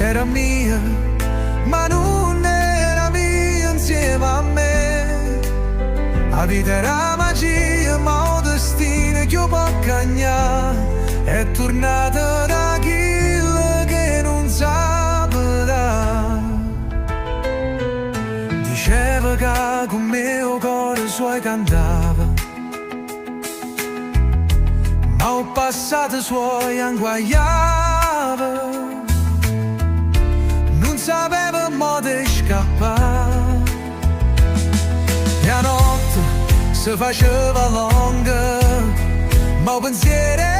era mia, ma non era mia insieme a me. La vita era magia, ma il destino che io può cagnare. È tornata da chi che non sa dare. Diceva che con me il cuore suoi cantava, ma il passato suoi inguagliava. Non sapeva modo di scappare. La notte si faceva lunga, ma il pensiero